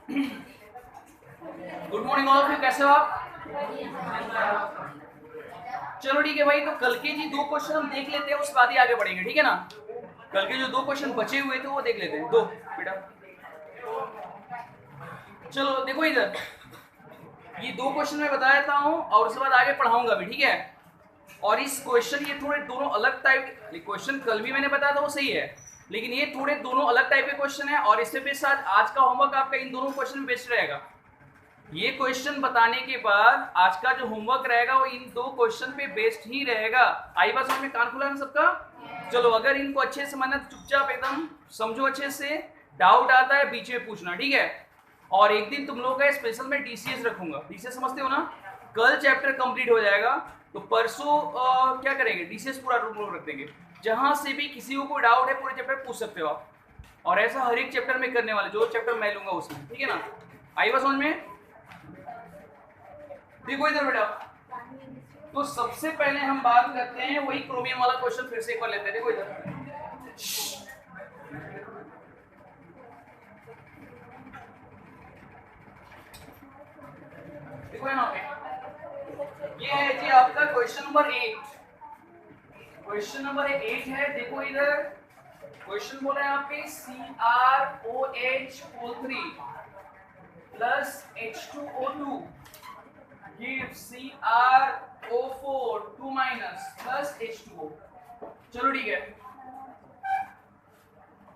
Good morning all of you, कैसे हो आप? चलो ठीक है भाई, तो कल के जी 2 क्वेश्चन हम देख लेते हैं, उसके बाद ही आगे बढ़ेंगे, ठीक है ना? कल के जो 2 क्वेश्चन बचे हुए थे वो देख लेते हैं। 2 बेटा, चलो देखो इधर, ये 2 क्वेश्चन मैं बता देता हूँ और उसके बाद आगे पढ़ाऊंगा भी, ठीक है? और इस क्वेश्चन ये थोड़े दोनों अलग टाइप के क्वेश्चन, कल भी मैंने बताया था वो सही है, लेकिन ये थोड़े दोनों अलग टाइप के क्वेश्चन है और इससे भी साथ आज का होमवर्क आपका इन दोनों क्वेश्चन में बेस्ड रहेगा। ये क्वेश्चन बताने के बाद आज का जो होमवर्क रहेगा वो इन 2 क्वेश्चन पे बेस्ड ही रहेगा। आई बात समझ में? कान खुला है सबका? चलो, अगर इनको अच्छे से माना, चुपचाप एकदम समझो अच्छे से, डाउट आता है बीच में पूछना, ठीक है? और एक दिन तुम लोगों का स्पेशल में डीसीएस रखूंगा। डीसीएस समझते हो ना? कल चैप्टर कंप्लीट हो जाएगा तो परसों क्या करेंगे, डीसीएस पूरा रूम रख देंगे। जहां से भी किसी को कोई डाउट है पूरे चैप्टर पूछ सकते हो आप, और ऐसा हर एक चैप्टर में करने वाले, जो चैप्टर मैं लूंगा उसमें, ठीक है ना? आई बात समझ में? देखो इधर बेटा, तो सबसे पहले हम बात करते हैं वही क्रोमियम वाला क्वेश्चन, फिर से एक बार लेते हैं। देखो इधर, देखो यहाँ पे ये है जी आपका क्वेश्चन नंबर 8। क्वेश्चन नंबर 8 है, देखो इधर क्वेश्चन बोला है यहाँ पे CrOH43 plus H2O2 give CrO4 2 minus plus H2O। चलो ठीक है,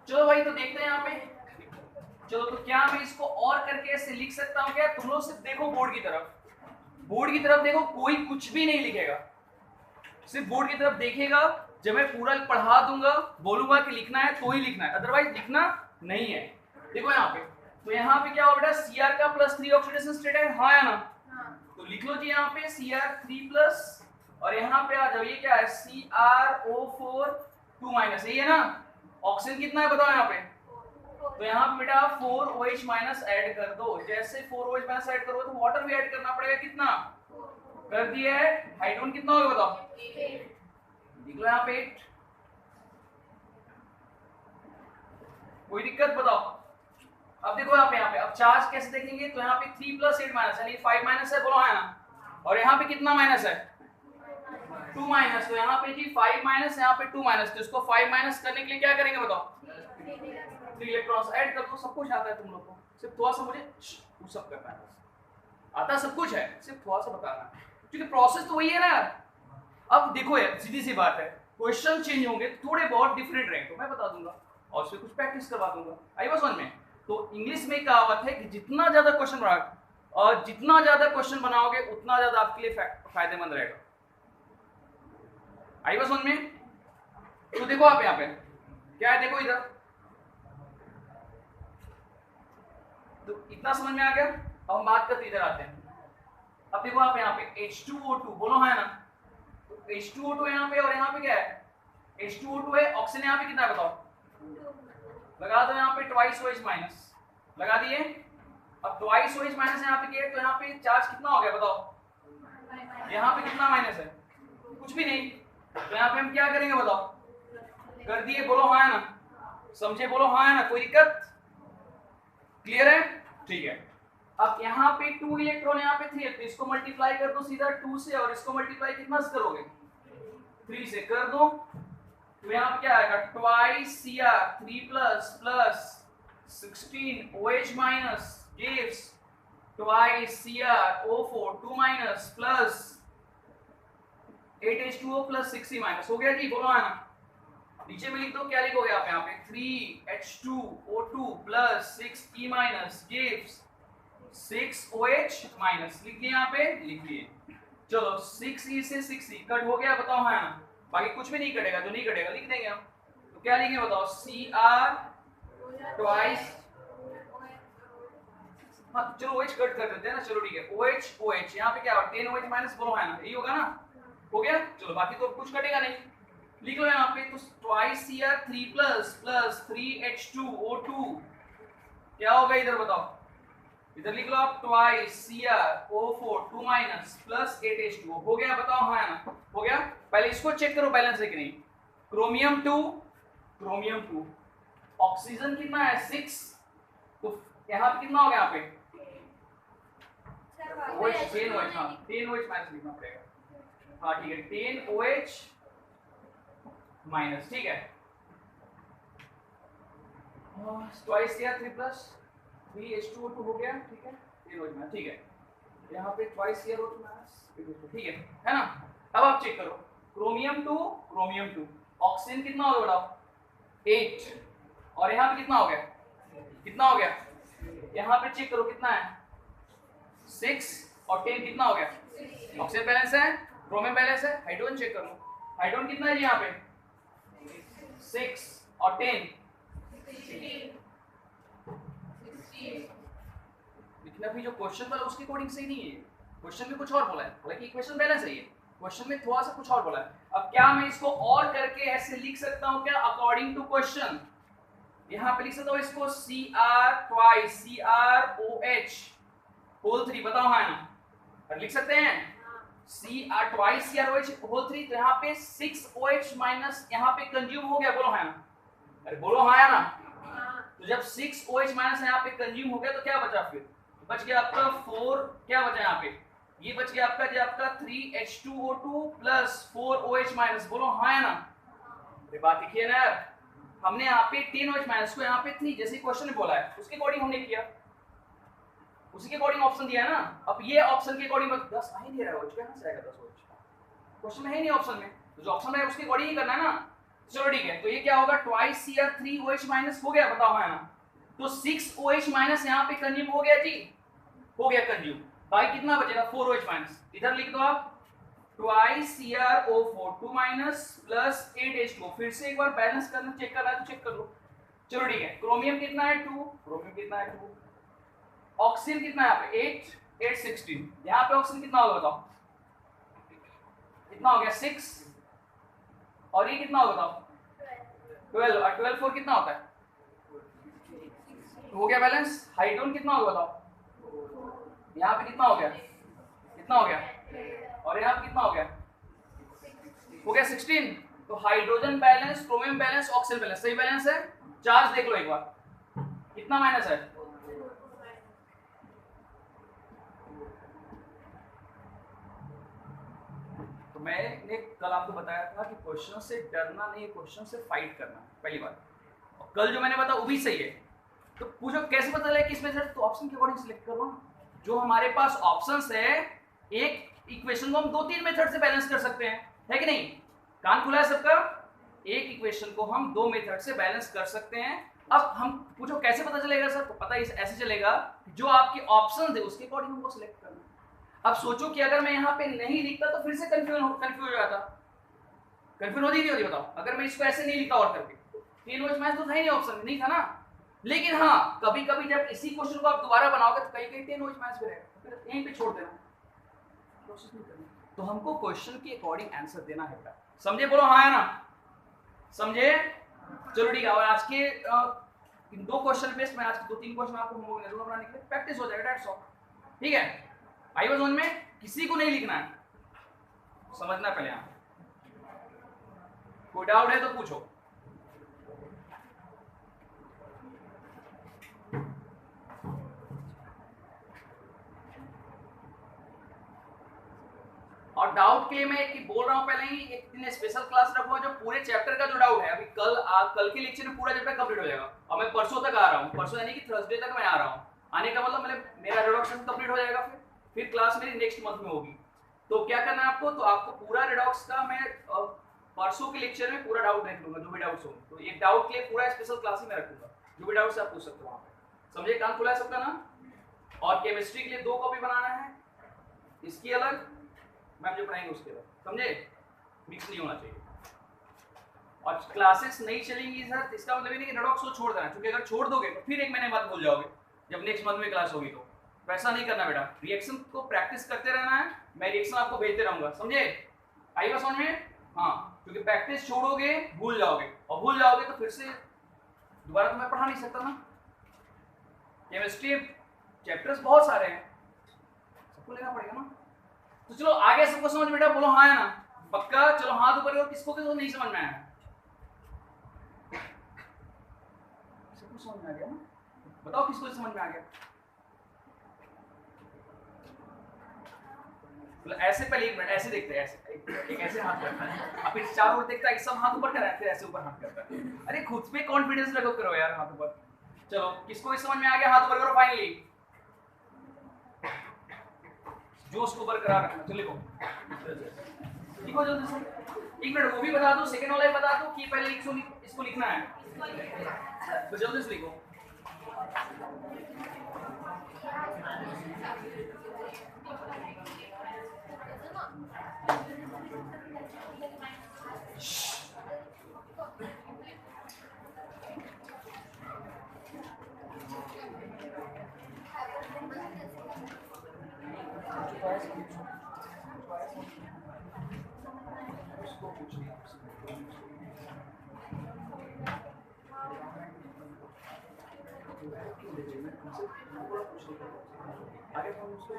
चलो भाई तो देखते हैं यहाँ पे। चलो, तो क्या मैं इसको और करके ऐसे लिख सकता हूँ क्या? तुम लोग सिर्फ देखो बोर्ड की तरफ, बोर्ड की तरफ देखो, कोई कुछ भी नहीं लिखेगा, सिर्फ बोर्ड की तरफ देखेगा। जब मैं पूरा पढ़ा दूंगा, बोलूंगा कि लिखना है तो ही लिखना है, अदरवाइज लिखना नहीं है। देखो यहाँ पे, तो यहाँ पे क्या होगा बेटा, Cr का +3 ऑक्सीडेशन स्टेट है, हाँ या ना? तो लिख लो जी यहाँ पे Cr3+, और यहाँ पे आ जाओ, ये क्या है, CrO4 2 माइनस, यही है ना? ऑक्सीजन कितना है बताओ यहाँ पे? तो यहाँ पे बेटा 4OH माइनस ऐड कर दो। जैसे 4OH माइनस ऐड करोगे तो वाटर भी ऐड करना पड़ेगा, कितना कर दिया है? हाइड्रोजन कितना होगा बताओ? लिख लो यहाँ पे 8। कोई दिक्कत बताओ? अब देखो यहाँ पे अब चार्ज कैसे देखेंगे, तो यहाँ पे 3 + 8 माइनस, यानी 5 माइनस है, बोलो है ना? और यहाँ पे कितना माइनस है? 2 माइनस। तो यहाँ पे जी 5 माइनस, यहाँ पे 2 माइनस, तो इसको 5 माइनस करने के लिए क्या करेंगे बताओ? 3 इलेक्ट्रॉन्स ऐड कर दो। सब कुछ आता है तुम लोग को, सिर्फ थोड़ा सा मुझे पुश अप करना है, आता सब कुछ है, सिर्फ थोड़ा सा बताना है, क्योंकि प्रोसेस तो वही है ना यार। अब देखो यार, सीधी सी बात है, क्वेश्चन चेंज होंगे, थोड़े बहुत डिफरेंट रहेंगे, तो मैं बता दूंगा और उसमें कुछ प्रैक्टिस करवा दूंगा। आई बात समझ में? तो इंग्लिश में कहावत है कि जितना ज्यादा क्वेश्चन बनाओगे और जितना ज्यादा क्वेश्चन बनाओगे उतना ज्यादा आपके लिए फायदेमंद रहेगा। आई बात समझ में? तो देखो आप यहाँ पे क्या है, देखो इधर, तो इतना समझ में आ गया। अब हम बात करते इधर आते हैं। अब देखो आप यहाँ पे H2O2, बोलो है ना? तो H2O2 यहाँ पे, और यहाँ पे क्या है? H2O2 है, ऑक्सीजन यहाँ पे कितना है बताओ? लगा दो यहाँ पे 2OH माइनस, लगा दिए। अब 2OH माइनस यहाँ पे किया, तो यहाँ पे चार्ज कितना हो गया बताओ? यहाँ पे कितना माइनस है? कुछ भी नहीं। तो यहाँ पे हम क्या करेंगे बताओ? कर दिए, बोलो हाँ है ना? समझे? बोलो हाँ है ना? कोई दिक्कत? क्लियर है? ठीक है। अब यहाँ पे 2 इलेक्ट्रॉन, यहाँ पे 3 है, तो इसको मल्टीप्लाई कर दो सीधा 2 से, और इसको मल्टीप्लाई कितना से करोगे? 3 से कर दो। तो यहाँ पे क्या आएगा? 2Cr3+ 16OH minus gives 2CrO4 2 minus plus 8H2O plus 6E minus. हो गया जी? बोलो है ना? नीचे में लिख दो, क्या लिखोगे आप यहाँ पे? 3H2O2 plus 6E minus gives 6OH minus. लिख दिए यहाँ पे? लिख दिए। चलो, 6E से 6E कट हो गया, बताओ है ना? बाकी कुछ भी नहीं कटेगा, जो नहीं कटेगा लिख देंगे हम। तो क्या लिखेंगे बताओ? Cr ट्वाइस, हाँ चलो OH कट कर देते हैं ना, चलो ठीक है, OH OH यहाँ पे क्या होगा? 10OH माइनस, बोलो है ना? यही होगा ना? हो गया। चलो, बाकी तो कुछ कटेगा नहीं, लिख लो यहाँ पे। तो 2Cr3+ 3H2O2 क्या होगा इधर बताओ? इधर लिख लो आप 2CrO4 2 माइनस प्लस 8H2O। हो गया? बताओ हाँ ना? हो गया। पहले इसको चेक करो बैलेंस है कि नहीं। क्रोमियम 2, ऑक्सीजन कितना है 6, तो यहाँ पे कितना हो गया, यहाँ पे OH 10 OH, हाँ 10 OH माइनस लिखना पड़ेगा, हाँ ठीक है 10 OH माइनस, ठीक है ट्वाइस या 3 प्लस 3 H2O2 हो गया, ठीक है 10 OH माइनस, ठीक है यहाँ पे ट्वाइस या OH माइनस, ठीक है ना। अब आप चेक करो क्रोमियम 2 ऑक्सीजन कितना हो गया बताओ 8, और यहाँ पे कितना हो गया, यहाँ पे चेक करो कितना है 6 और 10 कितना हो गया, ऑक्सीजन बैलेंस है, क्रोमियम बैलेंस है, हाइड्रोजन चेक करो, हाइड्रोजन कितना है जी यहाँ पे 6 और 10 लिखना भी जो क्वेश्चन वाला उसके अकॉर्डिंग सही नहीं है, क्वेश्चन में कुछ और बोला है, हालांकि इक्वेशन बैलेंस है ये, क्वेश्चन में थोड़ा सा कुछ और बोला है। अब क्या मैं इसको और करके ऐसे लिख सकता हूं क्या, अकॉर्डिंग टू क्वेश्चन, यहां पे लिख सकता हूं इसको Cr ट्वाइस CrOH होल 3, बताओ हाँ ना, लिख सकते हैं Cr ट्वाइस CrOH होल 3, तो यहाँ पे 6OH माइनस यहाँ पे कंज्यूम हो गया, बोलो हाँ ना, अरे बोलो हाँ या ना, तो जब 6OH माइनस यहाँ पे कंज्यूम हो गया तो क्या बचा, फिर बच गया आपका 4, क्या बचा यहाँ पे, ये बच गया आपका जो आपका 3H2O2 प्लस 4OH माइनस, बोलो हाँ या ना, अरे बात लिखिए ना यार, हमने यहाँ पे 10OH माइनस को यहाँ पे 3 जैसे क्वेश्चन में बोला है उसके अकॉर्डिंग हमने किया, उसी के अकॉर्डिंग ऑप्शन दिया है ना। अब ये ऑप्शन के अकॉर्डिंग 10 आ ही नहीं रहा है, कहां से आएगा 10OH, क्वेश्चन में है नहीं ऑप्शन में, तो जो ऑप्शन है उसके अकॉर्डिंग ही करना है ना। चलो ठीक है, तो ये क्या होगा ट्वाइस Cr 3OH माइनस हो गया, बताओ है ना, तो 6OH माइनस यहाँ पे कंज्यूम हो गया जी, हो गया कंज्यूम, बाकी कितना बचेगा 4OH माइनस, इधर लिख दो आप twice CrO4 2 minus plus 8H2, फिर से एक बार बैलेंस करना, चेक करना है तो चेक कर लो। चलो ठीक है, क्रोमियम कितना है 2, क्रोमियम कितना है 2, ऑक्सीजन कितना है यहाँ पे 8 8 16, यहाँ पे ऑक्सीजन कितना होगा बताओ, कितना हो गया 6, और ये कितना होगा बताओ 12, और 12 4 कितना होता है, हो गया बैलेंस। हाइड्रोजन कितना होगा बताओ, यहाँ पे कितना हो गया, और यहाँ पे कितना हो गया 16, तो hydrogen balance, chromium balance, oxygen balance सही बैलेंस है। चार्ज देख लो एक बार, कितना माइनस है, तो मैंने कल आपको बताया था कि क्वेश्चन से डरना नहीं, क्वेश्चन से फाइट करना, पहली बात, और कल जो मैंने बताया वो भी सही है, तो पूछो कैसे पता चले किस मेथड, तो ऑप्शन के अकॉर्डिंग सिलेक्ट करो, जो हमारे पास ऑप्शंस है, एक इक्वेशन को हम 2-3 मेथड से बैलेंस कर सकते हैं, है कि नहीं, कान खुला है सबका, एक इक्वेशन को हम 2 मेथड से बैलेंस कर सकते हैं। अब हम पूछो कैसे पता चलेगा सर, तो पता ऐसे चलेगा जो आपके ऑप्शन है उसके अकॉर्डिंग हमको सिलेक्ट करना। अब सोचो कि अगर मैं यहाँ पे नहीं लिखता तो फिर से कंफ्यूज हो जाता, कंफ्यूज होती नहीं होती बताओ, अगर मैं इसको ऐसे नहीं लिखा और करके, 3OH माइनस तो था ही नहीं, ऑप्शन नहीं था ना, लेकिन हाँ कभी कभी जब इसी क्वेश्चन को आप दोबारा बनाओगे तो कहीं 10OH माइनस भी रहेगा, फिर यहीं पे छोड़ देना, कोशिश नहीं करनी, तो हमको क्वेश्चन के अकॉर्डिंग आंसर देना है बेटा, समझे, बोलो हाँ है ना, समझे। चलो ठीक है, और आज के इन 2 क्वेश्चन बेस्ड मैं आज के 2-3 क्वेश्चन आपको होमवर्क जरूर बनाने के लिए प्रैक्टिस हो जाएगा, दैट्स ऑल, ठीक है। आई वाज ऑन में किसी को नहीं लिखना है, समझना पहले, यहाँ कोई डाउट है तो पूछो। और डाउट के लिए मैं एक बोल रहा हूँ पहले ही, एक दिन स्पेशल क्लास रखूंगा जो पूरे चैप्टर का जो डाउट है, अभी कल के लेक्चर में पूरा चैप्टर कंप्लीट हो जाएगा, और मैं परसों तक आ रहा हूँ, परसों यानी कि थर्सडे तक मैं आ रहा हूँ, आने का मतलब मेरा रिडक्शन कंप्लीट हो जाएगा, फिर क्लास मेरी नेक्स्ट मंथ में होगी, तो क्या करना है आपको, तो आपको पूरा रिडॉक्स का मैं परसों के लेक्चर में पूरा डाउट रख लूंगा, जो भी डाउट्स होंगे, तो एक डाउट के लिए पूरा स्पेशल क्लास ही मैं रखूंगा, जो भी डाउट्स आप पूछ सकते हो वहाँ पे, समझे, कान खुला है सबका ना। और केमिस्ट्री के लिए 2 कॉपी बनाना है, इसकी अलग, मैम जो पढ़ाएंगे उसके अलग, समझे, मिक्स नहीं होना चाहिए। और क्लासेस नहीं चलेंगी सर, इसका मतलब ये नहीं कि रिडॉक्स को छोड़ देना, क्योंकि अगर छोड़ दोगे तो फिर एक महीने बाद भूल जाओगे, जब नेक्स्ट मंथ में क्लास होगी तो वैसा नहीं करना बेटा, रिएक्शन को प्रैक्टिस करते रहना है, मैं रिएक्शन आपको भेजते रहूंगा, समझे, आई बात समझ में, हाँ, क्योंकि प्रैक्टिस छोड़ोगे भूल जाओगे, और भूल जाओगे तो फिर से दोबारा तो मैं पढ़ा नहीं सकता ना, केमिस्ट्री चैप्टर्स बहुत सारे हैं, सबको लेना पड़ेगा ना। तो चलो आगे सबको समझ बेटा, बोलो हाँ है ना, पक्का, चलो हाथ ऊपर करो, किसको किसको नहीं समझ में आया, सबको समझ में आ गया ना, बताओ किसको समझ में आ गया? ऐसे पहले एक मिनट ऐसे देखते हैं, ऐसे एक ऐसे हाथ करता है, अब फिर चारों ओर देखता है कि सब हाथ ऊपर कर रहे हैं, फिर ऐसे ऊपर हाथ करता है। अरे खुद पे कॉन्फिडेंस रखो, करो यार हाथ ऊपर। चलो किसको समझ में आ गया? हाथ ऊपर करो फाइनली, जोश को बरकरार रखना। चलो लिखो जल्दी से। एक मिनट वो भी बता दो, सेकंड वाला भी बता दो कि पहले इसको लिखना है, तो जल्दी से लिखो। आगे कौन उसको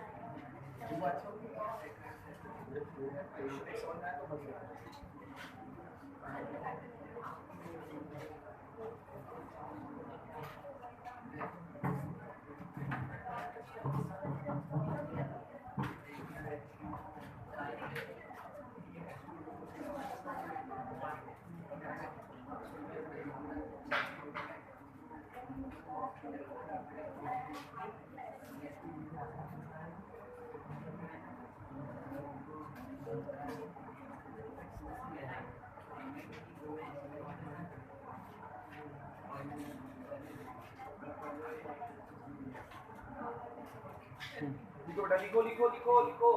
लिखो बेटा, लिखो लिखो लिखो लिखो।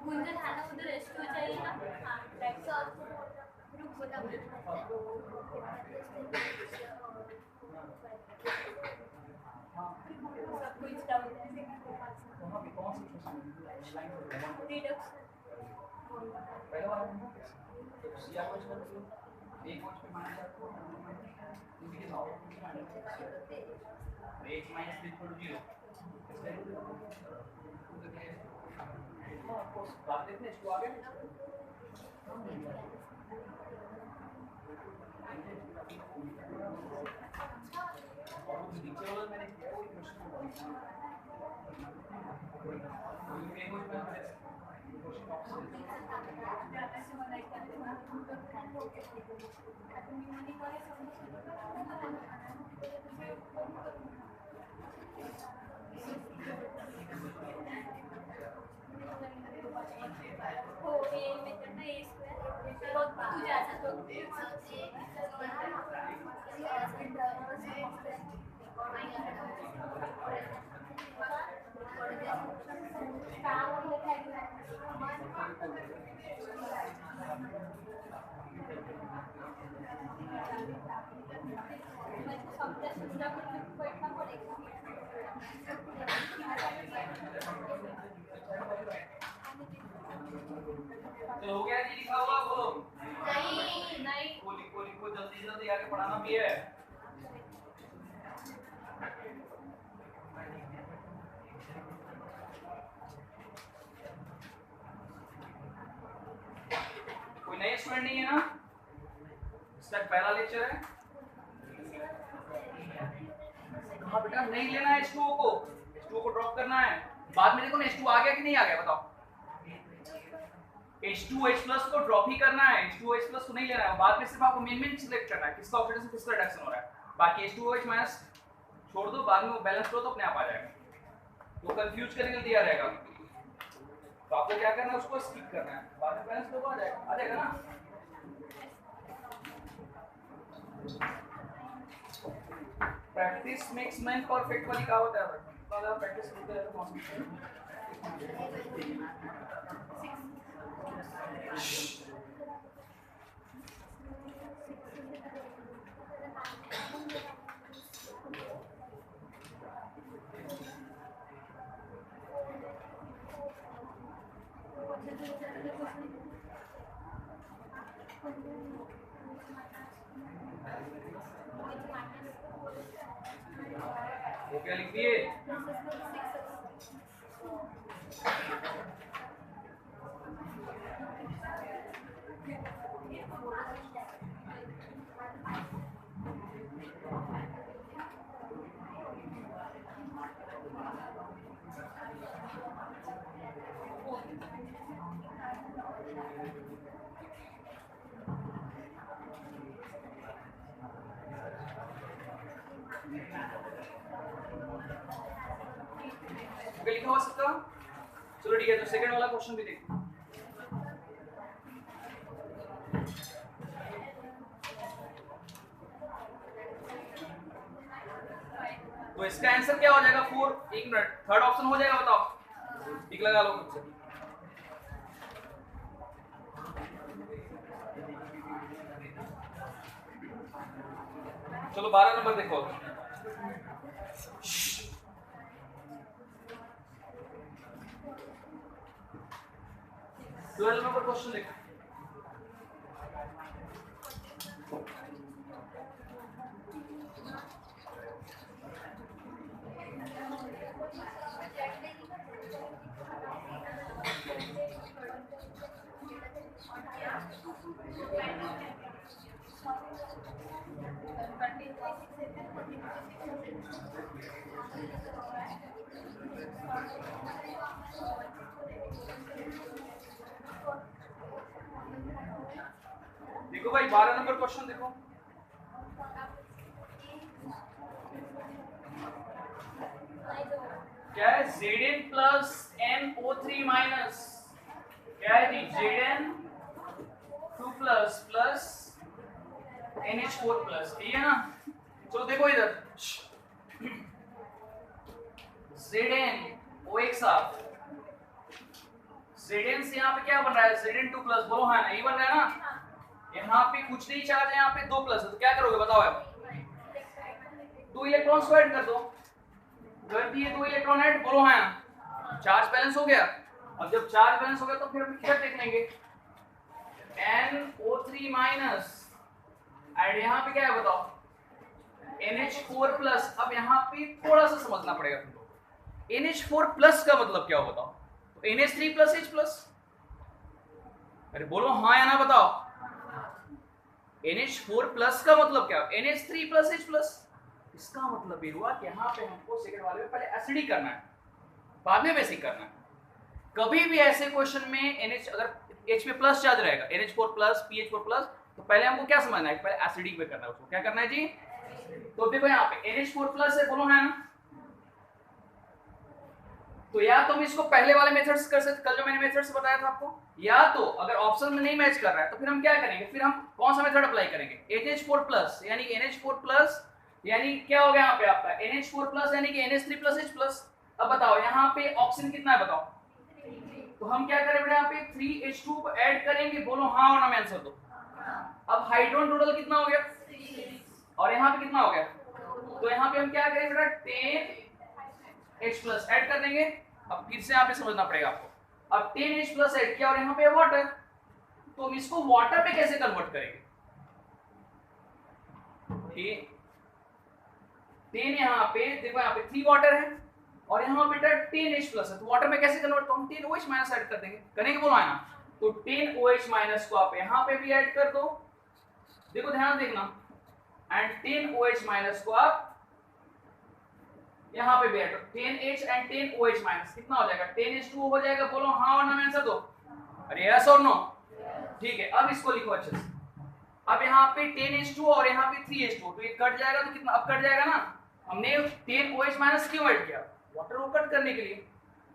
गुंजन है ना उधर रेस्क्यू चाहिए ना, हाँ टैक्स और रुक बोला सब कुछ डाउन है रिडक्स पहला वाला सिया क्वेश्चन एक क्वेश्चन पे माइनस आपको इसी के साथ एक माइनस 3 0 आपको बात देखने इसको आगे और वो नीचे वाला मैंने किया वो क्वेश्चन को तो हो गया जी, लिखा हुआ बोलो। नहीं नहीं लिखो लिखो जल्दी जल्दी, आगे पढ़ाना भी है। कोई नए स्टूडेंट नहीं है ना? इसका पहला लेक्चर है। हाँ बेटा नहीं लेना है H2O को, H2O को ड्रॉप करना है। बाद में देखो ना H2 आ गया कि नहीं आ गया, बताओ। H2H+ को ड्रॉप ही करना है, H2H+ को नहीं लेना है। बाद में सिर्फ आपको मेन सिलेक्ट करना है किसका ऑक्सीडेशन किसका रिडक्शन हो रहा है। बाकी H2OH- छोड़ दो, बाद में वो बैलेंस करो तो अपने आप आ जाएगा। तो कंफ्यूज करने के लिए दिया रहेगा, तो आपको क्या करना है, उसको स्किप करना है, बाद में बैलेंस तो आ जाएगा ना। प्रैक्टिस मेक्स मैन परफेक्ट वाली कहावत है, अगर प्रैक्टिस करते रहे तो वो क्या लिख दिए, लिखा हुआ सबका। चलो ठीक है, तो सेकंड वाला क्वेश्चन भी देखो। तो इसका आंसर क्या हो जाएगा 4। एक मिनट, थर्ड ऑप्शन हो जाएगा, बताओ, टिक लगा लो खुद से। चलो 12 नंबर देखो। 12 नंबर क्वेश्चन देखो। देखो भाई 12 नंबर क्वेश्चन देखो। क्या है, Zn प्लस NO3 माइनस, क्या है जी, Zn2 plus plus NH4 plus, ये है ना। चलो देखो इधर, Zn O एक साथ, Zn से यहाँ पे क्या बन रहा है, Zn2 प्लस, बोलो हाँ ना, ये बन रहा है ना। यहाँ पे कुछ नहीं चार्ज है, यहाँ पे 2 प्लस है, तो क्या करोगे बताओ आप, 2 इलेक्ट्रॉन्स को ऐड कर दो, कर दिए 2 इलेक्ट्रॉन ऐड, बोलो हाँ, चार्ज बैलेंस हो गया। अब जब चार्ज बैलेंस हो गया तो फिर हम क्या देख लेंगे, NO3 माइनस ऐड, यहाँ पे क्या है बताओ, NH4 प्लस। अब यहाँ पे थोड़ा सा समझना पड़ेगा तुमको, NH4 प्लस का मतलब क्या हो बताओ, तो NH3 प्लस H प्लस, अरे बोलो हाँ या ना बताओ, NH4 प्लस का मतलब क्या, NH3 प्लस H प्लस। इसका मतलब ये हुआ कि यहाँ पे हमको सेकंड वाले में पहले एसिडिक करना है, बाद में बेसिक करना है। कभी भी ऐसे क्वेश्चन में NH अगर H में प्लस चार्ज रहेगा, NH4 प्लस PH4 प्लस, तो पहले हमको क्या समझना है, पहले एसिडिक में करना है उसको, क्या करना है जी। तो देखो यहाँ पे NH4 प्लस है, बोलो है ना। तो या तुम इसको पहले वाले मेथड से कर सकते, कल जो मैंने मेथड से बताया था आपको, या तो अगर ऑप्शन में नहीं मैच कर रहा है तो फिर हम क्या करेंगे, फिर हम कौन सा मेथड अप्लाई करेंगे, NH4 प्लस, यानी NH4 प्लस यानी क्या हो गया यहाँ पे आपका NH4 प्लस यानी कि NH3 प्लस H प्लस। अब बताओ यहाँ पे ऑप्शन कितना है बताओ, तो हम क्या करें बेटा, यहाँ पे 3H2 को ऐड करेंगे, बोलो हाँ और ना में आंसर दो। अब हाइड्रोजन टोटल कितना हो गया, और यहाँ पे कितना हो गया, तो यहाँ पे हम क्या करेंगे बेटा 10H प्लस ऐड कर देंगे। अब फिर से यहाँ पे समझना पड़ेगा आपको, अब 10H प्लस ऐड किया और यहाँ पे वाटर, तो हम इसको वाटर पे कैसे कन्वर्ट करेंगे, 10 यहाँ पे देखो, यहाँ पे 3 वाटर है और यहाँ बेटा 10H प्लस है, तो वाटर में कैसे कन्वर्ट, तो हम 10OH माइनस ऐड कर देंगे, करेंगे बोलो है ना। तो 10OH माइनस को आप यहाँ पे भी ऐड कर दो, देखो ध्यान देखना, एंड 10OH माइनस को आप यहाँ पे भी ऐड करो, 10H एंड 10OH माइनस कितना हो जाएगा, 10H2 हो जाएगा, बोलो हाँ और ना में आंसर दो, अरे यस और नो, ठीक है। अब इसको लिखो अच्छे से, अब यहाँ पे 10H2 और यहाँ पे 3H2, तो ये कट जाएगा, तो कितना अब कट जाएगा ना, हमने 10OH माइनस क्यों ऐड किया, वाटर को कट करने के लिए।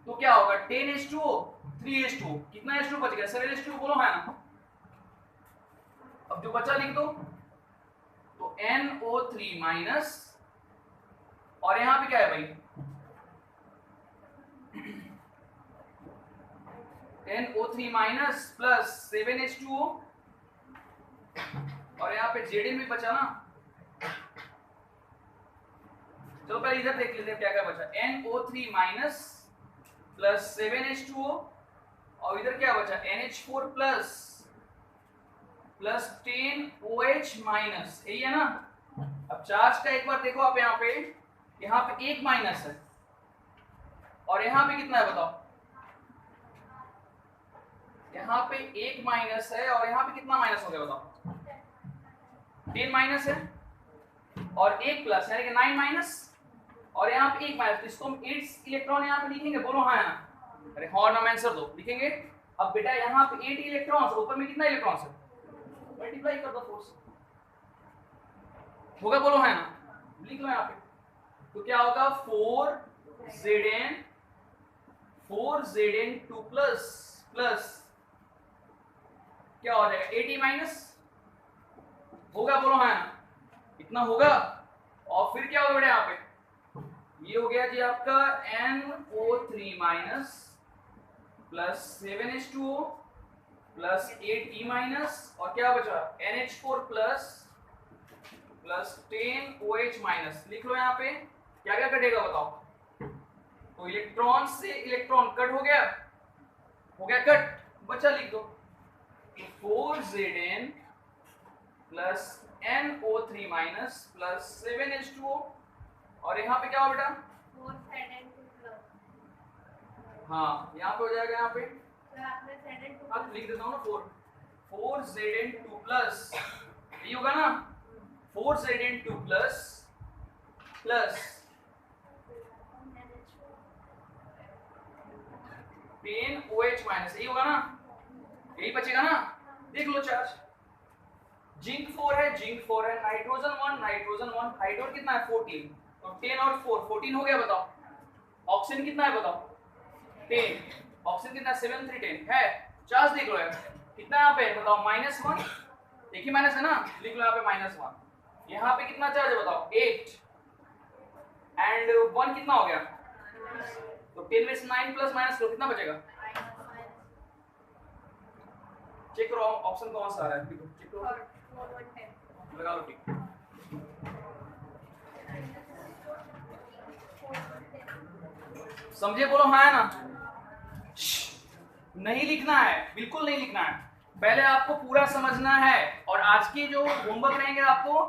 तो क्या होगा 10H2O 3H2O, कितना H2 बच गया 7H2 बोलो है ना। अब जो बचा लिख दो, तो NO3 माइनस, और यहां पे क्या है भाई NO3 माइनस प्लस 7H2O, और यहां पे Zn भी बचा ना। चलो पहले इधर देख लेते हैं क्या क्या बचा। NO3 माइनस प्लस 7H2O, और इधर क्या बचा NH4 plus plus 10OH minus, यही है ना। अब चार्ज का एक बार देखो आप, यहाँ पे एक माइनस है, और यहाँ पे कितना है बताओ, यहाँ पे एक माइनस है, और यहाँ पे कितना माइनस हो गया बताओ, 10 माइनस है, और एक प्लस यानी कि 9 माइनस, और यहाँ पे एक माइनस, इसको हम 8 इलेक्ट्रॉन यहाँ पे लिखेंगे, बोलो हाँ है ना। अरे हाँ नाम आंसर दो, लिखेंगे। अब बेटा यहाँ पे 8 इलेक्ट्रॉन्स, ऊपर में कितना इलेक्ट्रॉन्स है, मल्टीप्लाई कर दो फोर्स, होगा बोलो है ना, लिख लो यहाँ पे। तो क्या होगा 4Zn 2 प्लस प्लस क्या हो जाएगा 80 माइनस, होगा बोलो है ना, इतना होगा। और फिर क्या होगा बेटा यहाँ पे, ये हो गया जी आपका NO3 minus plus 7H2O plus 8E minus, और क्या बचा NH4 plus plus 10OH minus. लिख लो यहाँ पे क्या क्या कटेगा बताओ। तो इलेक्ट्रॉन से इलेक्ट्रॉन कट हो गया कट, बचा लिख दो 4Zn plus NO3 minus plus 7H2O, और यहाँ पे क्या हो बेटा 4Zn2 हाँ यहाँ पे हो जाएगा, यहाँ पे आपने Zn2 अब लिख देता हूँ ना 4Zn2 प्लस, ये होगा ना 4Zn2 plus plus 10OH minus, यही होगा ना, यही बचेगा ना। देख लो चार्ज, जिंक 4 है, नाइट्रोजन 1, हाइड्रोजन कितना है 14, तो 10 और 4 14 हो गया बताओ। ऑक्सीजन कितना है बताओ 10, ऑक्सीजन कितना 7 3 10 है। चार्ज देख लो यार कितना यहाँ पे बताओ -1, एक ही माइनस है ना, लिख लो यहाँ पे -1। यहाँ पे कितना चार्ज है बताओ 8, एंड 1 कितना हो गया, तो 10 में से 9 प्लस माइनस लो कितना बचेगा, चेक करो ऑप्शन कौन सा आ रहा है, चेक करो लगा लो टिक। समझे बोलो हाँ है ना। नहीं लिखना है, बिल्कुल नहीं लिखना है, पहले आपको पूरा समझना है। और आज के जो होमवर्क रहेंगे आपको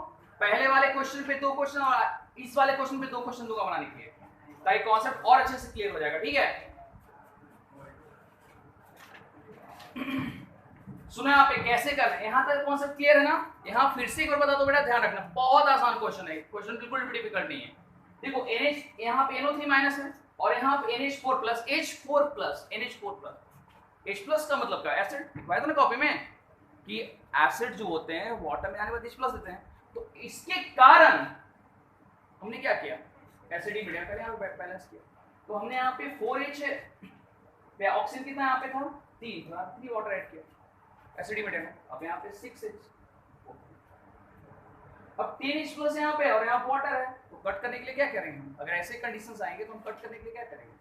पहले वाले क्वेश्चन पे 2 क्वेश्चन और इस वाले क्वेश्चन पे 2 क्वेश्चन दूंगा बनाने के लिए, ताकि कॉन्सेप्ट और अच्छे से क्लियर हो जाएगा। ठीक है सुनो यहाँ पे कैसे करना है, यहाँ तक कॉन्सेप्ट क्लियर है ना। यहाँ फिर से एक बार बता दो बेटा, ध्यान रखना, बहुत आसान क्वेश्चन है, क्वेश्चन बिल्कुल भी डिफिकल्ट नहीं है। देखो NH यहाँ पे NO3 माइनस है, और यहाँ पे NH4 plus H4 plus NH4 plus H plus का मतलब क्या, एसिड लिखवाया था ना कॉपी में कि एसिड जो होते हैं वाटर में आने के बाद H प्लस देते हैं। तो इसके कारण हमने क्या किया, एसिडी मीडियम का यहाँ पे बैलेंस किया। तो हमने यहाँ पे 4H है, ऑक्सीजन कितना यहाँ पे था 3, तो यहाँ 3 वाटर ऐड किया एसिडी मीडियम में। अब यहाँ पे 6H, अब 3H प्लस यहाँ पे और यहाँ वाटर है, तो कट करने के लिए क्या करेंगे हम, अगर ऐसे कंडीशंस आएंगे तो हम कट करने के लिए क्या करेंगे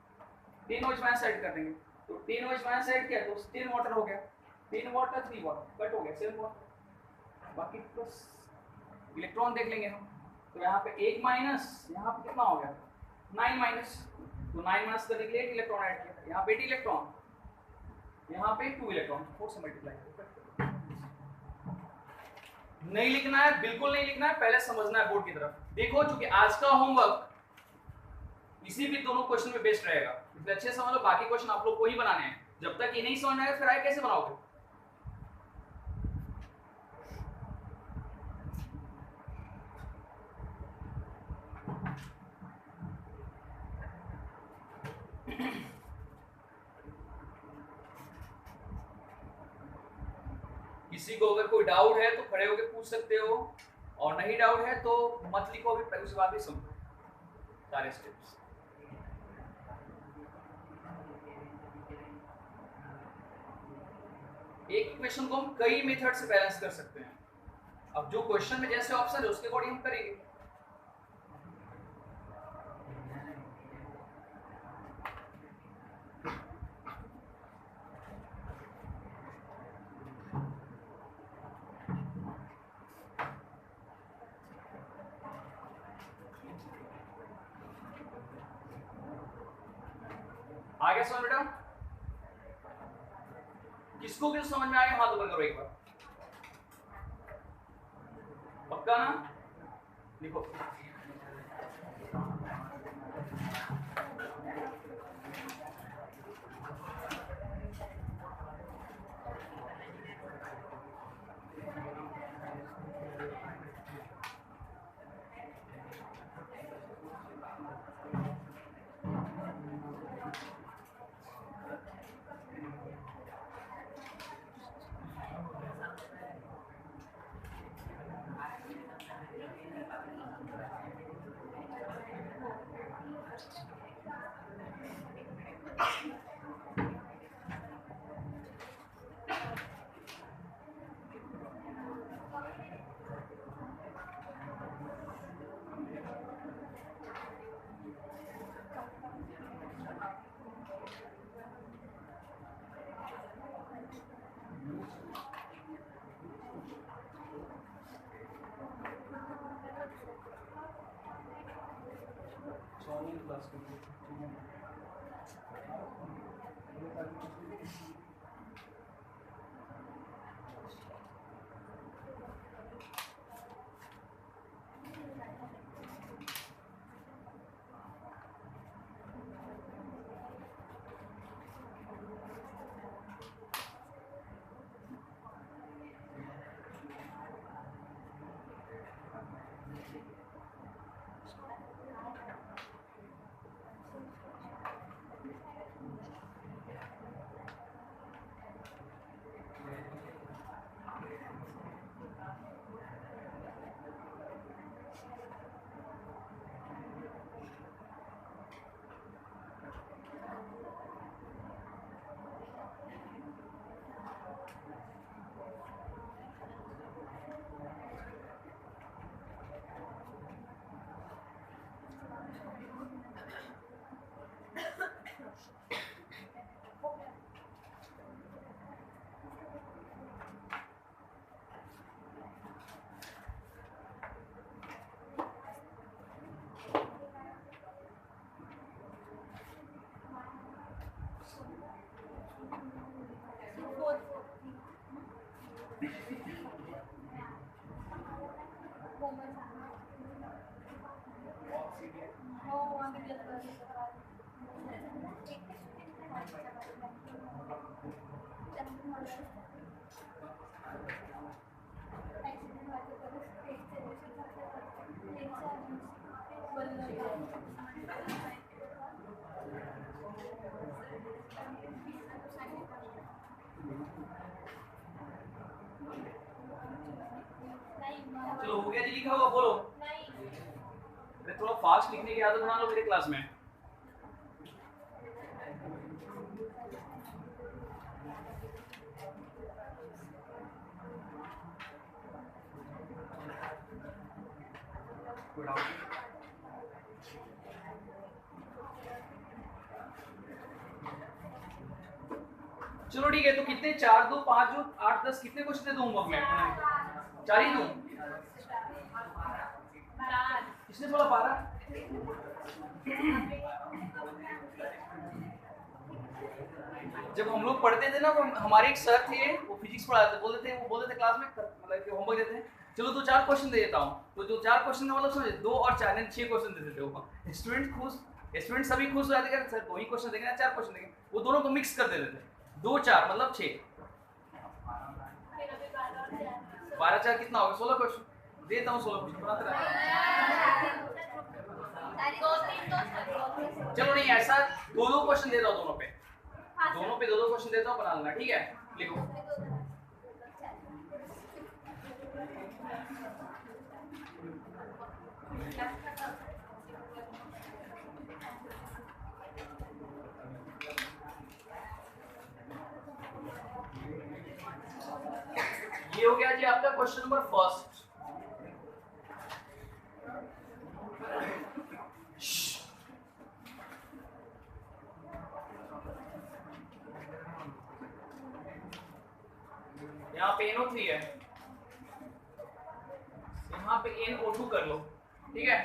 10OH माइनस ऐड कर देंगे। तो 10OH माइनस ऐड किया तो 10 वाटर हो गया, 10 वाटर 3 वाटर कट हो गया 7 वाटर, बाकी प्लस इलेक्ट्रॉन देख लेंगे हम। तो यहाँ पे 1 माइनस, यहाँ पे कितना हो गया 9 माइनस, तो 9 माइनस करने के लिए 1 इलेक्ट्रॉन ऐड किया, यहाँ पे 8 इलेक्ट्रॉन, यहाँ पे 2 इलेक्ट्रॉन, 4 से मल्टीप्लाई। नहीं लिखना है, बिल्कुल नहीं लिखना है, पहले समझना है बोर्ड की तरफ। देखो चूंकि आज का होमवर्क इसी भी दोनों क्वेश्चन में बेस्ड रहेगा, इसलिए अच्छे समझ लो, बाकी क्वेश्चन आप लोग को ही बनाने हैं। जब तक ये नहीं समझ में आएगा फिर आगे कैसे बनाओगे। किसी को अगर कोई डाउट है तो खड़े होकर पूछ सकते हो, और नहीं डाउट है तो मत लिखो, अभी उसके बाद भी सुनो सारे स्टेप्स। एक इक्वेशन को हम कई मेथड से बैलेंस कर सकते हैं। अब जो क्वेश्चन में जैसे ऑप्शन है उसके अकॉर्डिंग हम करेंगे। आ गया समझ बेटा? किसको किस समझ में आ गया हाथ ऊपर करो एक बार। पक्का ना? लिखो। चलो हो गया जी, लिखा हुआ बोलो। अरे थोड़ा फास्ट लिखने की आदत बना लो मेरे क्लास में। चलो ठीक है, तो कितने 4 2 5 2 8 10 कितने क्वेश्चन दे दूंगा मैं? 4 ही दूं? किसने बोला 12? जब हम लोग पढ़ते थे ना तो हमारे एक सर थे, वो फिजिक्स पढ़ाते थे, बोलते थे क्लास में, मतलब कि होमवर्क देते हैं, चलो 2-4 क्वेश्चन दे देता हूँ, तो जो 4 क्वेश्चन का मतलब समझे 2 और 4 6 क्वेश्चन दे देते वो। स्टूडेंट खुश, स्टूडेंट सभी खुश हो जाते हैं, सर 2 ही क्वेश्चन देंगे ना 4 क्वेश्चन देंगे, वो दोनों को मिक्स कर देते थे। 2 4 मतलब 6, 12 4 कितना होगा? 16 क्वेश्चन देता हूँ, 16 क्वेश्चन बनाते रहते। चलो नहीं, ऐसा 2-2 क्वेश्चन देता हूँ दोनों पे, 2-2 क्वेश्चन देता हूँ, बना लेना, ठीक है? लिखो। ये हो गया जी आपका क्वेश्चन नंबर फर्स्ट। यहाँ पे NO3 है, यहाँ पे NO2 कर लो, ठीक है।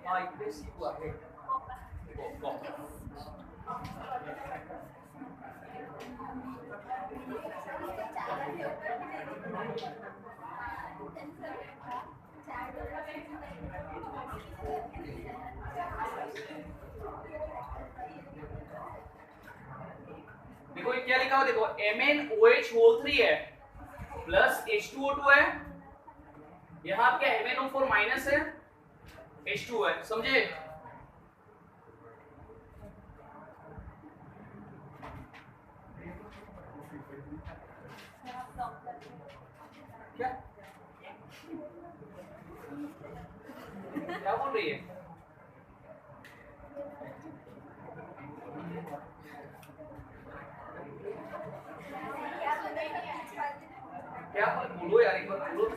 हाँ इतने सी हुआ है। देखो ये क्या लिखा हुआ, देखो MnOH होल 3 है प्लस H2O2 है, यहाँ क्या MnO4 माइनस है, H2 है, समझे। क्या क्या बोल रही है? क्या बोलो यार, एक बार बोलो।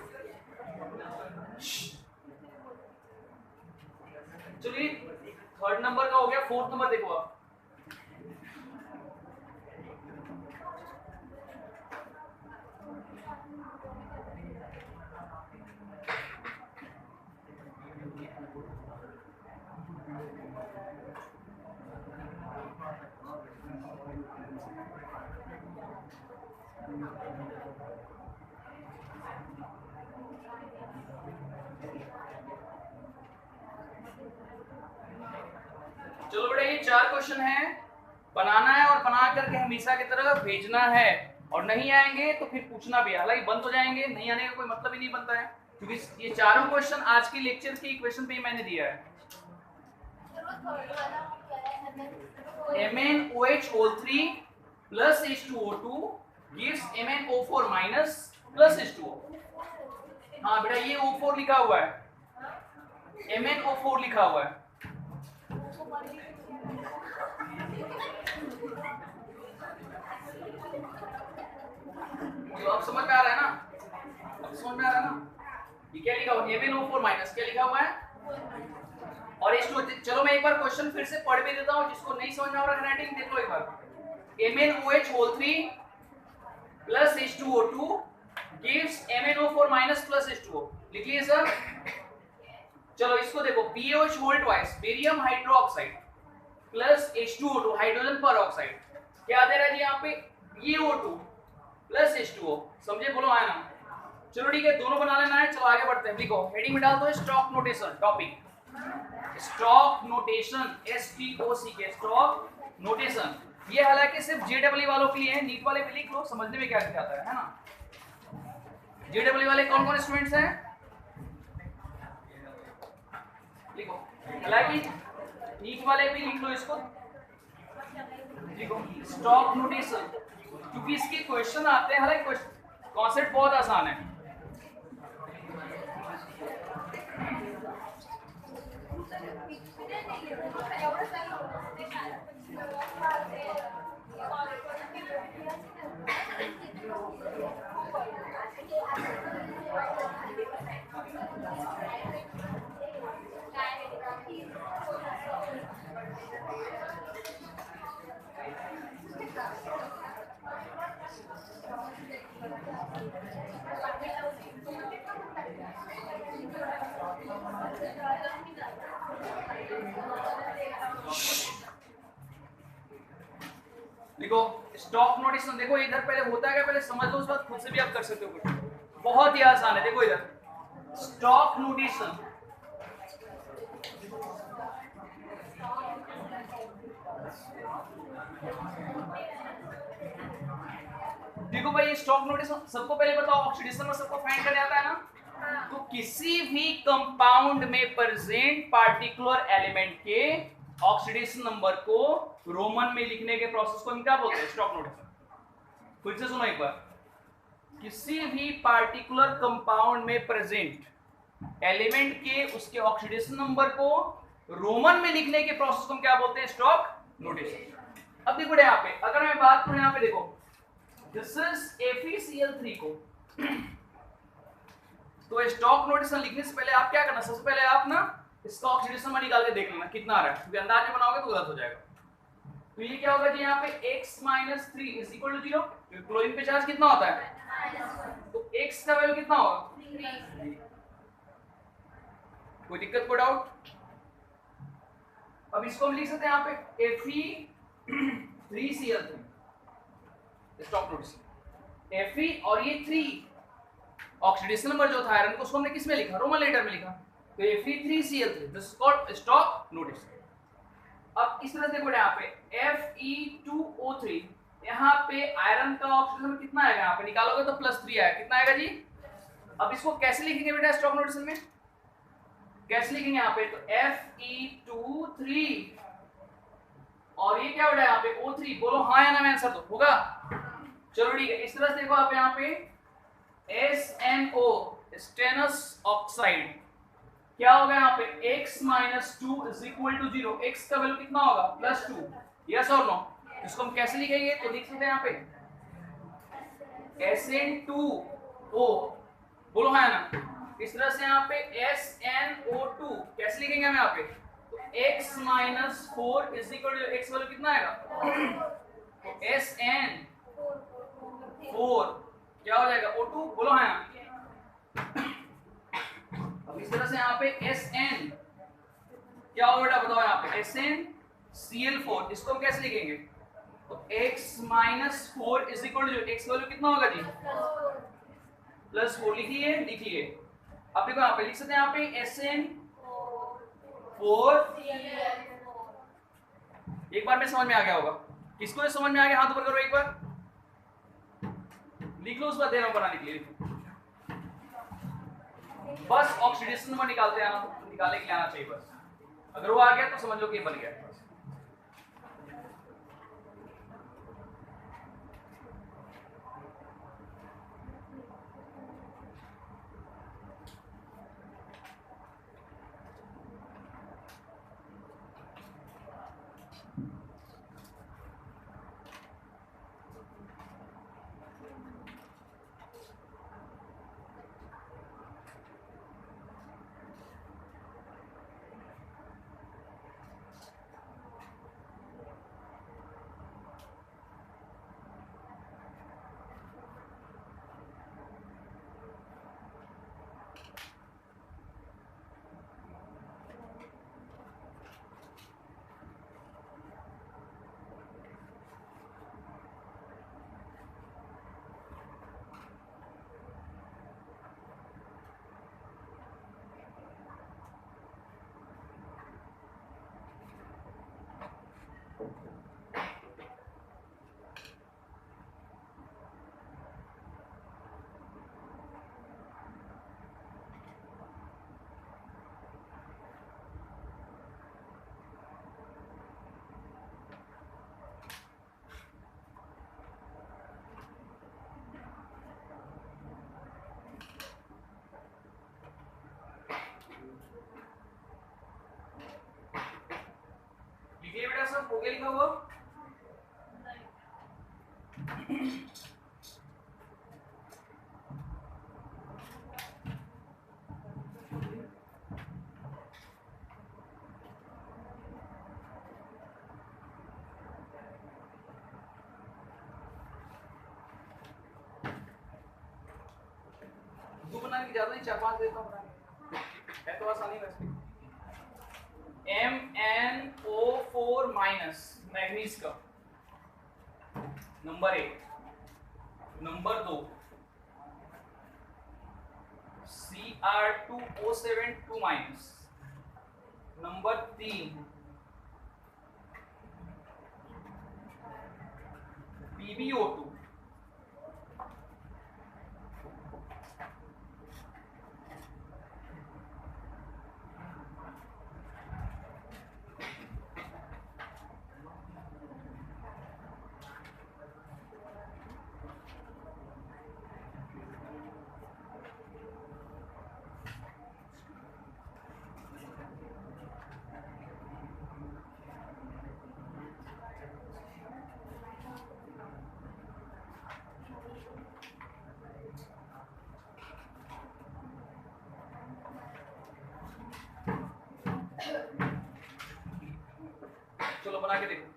चलिए थर्ड नंबर का हो गया, फोर्थ नंबर देखो आप। चलो बेटा ये 4 क्वेश्चन है, बनाना है और बना करके हमेशा की तरह भेजना है, और नहीं आएंगे तो फिर पूछना भी है। हालांकि बंद हो जाएंगे, नहीं आने का कोई मतलब ही नहीं बनता है, क्योंकि ये चारों क्वेश्चन आज के लेक्चर के इक्वेशन पे ही मैंने दिया है। MnOH whole 3 plus H2O2 gives MnO4 minus plus H2O। हाँ बेटा ये O4 लिखा हुआ है, MnO4 लिखा हुआ है। तो अब समझ में आ रहा है ना, अब समझ में आ रहा है ना। ये क्या लिखा हुआ है, MnO4 माइनस क्या लिखा हुआ है, और H2O। चलो मैं एक बार क्वेश्चन फिर से पढ़ भी देता हूँ, जिसको नहीं समझ में आ रहा है राइटिंग देख लो एक बार। MnOH whole 3 plus H2O2 gives MnO4 minus plus H2O। लिख लिए सर। चलो इसको देखो, BaOH whole twice barium hydroxide plus H2O2 hydrogen peroxide, क्या दे रहा है जी यहाँ पे, BaO2 प्लस H2O। समझे, बोलो आया ना। चलो ठीक है, दोनों बना लेना है। चलो आगे बढ़ते हैं, लिखो हेडिंग में डाल दो stock notation, topic stock notation, STOC के स्टॉक नोटेशन। ये हालांकि सिर्फ JEE वालों के लिए है, नीट वाले भी लिख लो, समझने में क्या दिखाता है ना। JEE वाले कौन कौन स्टूडेंट्स हैं, लिखो। हालांकि नीट वाले भी लिख लो इसको, लिखो स्टॉक नोटेशन, क्योंकि इसके क्वेश्चन आते हैं। हालांकि कॉन्सेप्ट बहुत आसान है। देखो स्टॉक नोटेशन, देखो इधर पहले होता है क्या, पहले समझ लो, उसके बाद खुद से भी आप कर सकते हो कुछ। बहुत ही आसान है, देखो इधर स्टॉक नोटेशन। देखो भाई ये स्टॉक नोटेशन सबको पहले बताओ, ऑक्सीडेशन में सबको फाइंड करने आता है ना। तो किसी भी कंपाउंड में प्रेजेंट पार्टिकुलर एलिमेंट के ऑक्सीडेशन नंबर को रोमन में लिखने के प्रोसेस को हम क्या बोलते हैं? Stock notation. फिर से सुनो एक बार, किसी भी पार्टिकुलर कंपाउंड में प्रेजेंट एलिमेंट के उसके ऑक्सीडेशन नंबर को रोमन में लिखने के प्रोसेस को हम क्या बोलते हैं? Stock notation. अब देखो यहाँ पे, अगर मैं बात करूं यहाँ पे देखो, दिस इज FeCl3 को तो स्टॉक नोटेशन लिखने से पहले आप क्या करना, सबसे पहले आप ना इसका ऑक्सीडेशन नंबर निकाल के देख लेना कितना आ रहा है, क्योंकि अंदाज में बनाओगे तो गलत हो जाएगा। तो ये क्या होगा जी, यहाँ पे x - 3 is equal to 0। Chlorine पे चार्ज कितना होता है? तो x का वैल्यू कितना होगा? 3। कोई दिक्कत, कोई डाउट? अब इसको हम लिख सकते हैं यहाँ पे Fe3Cl3 स्टॉक नोटेशन। Fe और ये 3 ऑक्सीडेशन नंबर जो था आयरन को, उसको हमने किस में लिखा? रोमन लेटर में लिखा। तो Fe3Cl3 this is called stock notation. अब इस तरह से देखो यहाँ पे Fe2O3, यहाँ पे आयरन का ऑक्सीडेशन नंबर कितना आएगा? यहाँ पे निकालोगे तो +3 आएगा। कितना आएगा जी? अब इसको कैसे लिखेंगे बेटा स्टॉक नोटेशन में? कैसे लिखेंगे यहाँ पे? तो Fe2 और ये क्या बेटा यहाँ पे O3। बोलो हाँ या ना में आंसर दो, होगा? चलो ठीक है, इस तरह से देखो आप यहाँ पे SNO स्टेनस ऑक्साइड क्या होगा यहाँ पे? x - 2 is equal to 0। x का वैल्यू कितना होगा? +2। यस और नो? इसको हम कैसे लिखेंगे? तो लिख सकते हैं यहाँ पे SN2O। बोलो हाँ ना? इस तरह से यहाँ पे SNO2 कैसे लिखेंगे हम यहाँ पे? तो x - 4 is equal to x value कितना आएगा? तो SN4 क्या हो जाएगा? O2। बोलो हाँ ना? अब इस तरह से यहाँ पे Sn क्या होगा बेटा बताओ यहाँ पे? SnCl4 इसको हम कैसे लिखेंगे? तो x - 4 is equal to x value कितना होगा जी? +4 लिखिए, लिखिए। अब देखो यहाँ पे लिख सकते हैं यहाँ पे SN4। एक बार में समझ में आ गया होगा? किसको ये समझ में आ गया? हाथ ऊपर करो एक बार, लिख लो, उस बार दे रहा हूं बनाने के लिए। बस ऑक्सीडेशन नंबर निकालते आना, निकालने के लिए आना चाहिए बस। अगर वो आ गया तो समझ लो कि बन गया। लिखिए बेटा सब, हो गया लिखा हुआ? दो बनाने की ज्यादा नहीं, 4-5 देता हूँ बनाने, है तो आसानी वैसे। MnO4- मैग्नीज का number 1, number 2 Cr2O7 2-, number 3 PbO2, बना के देखो।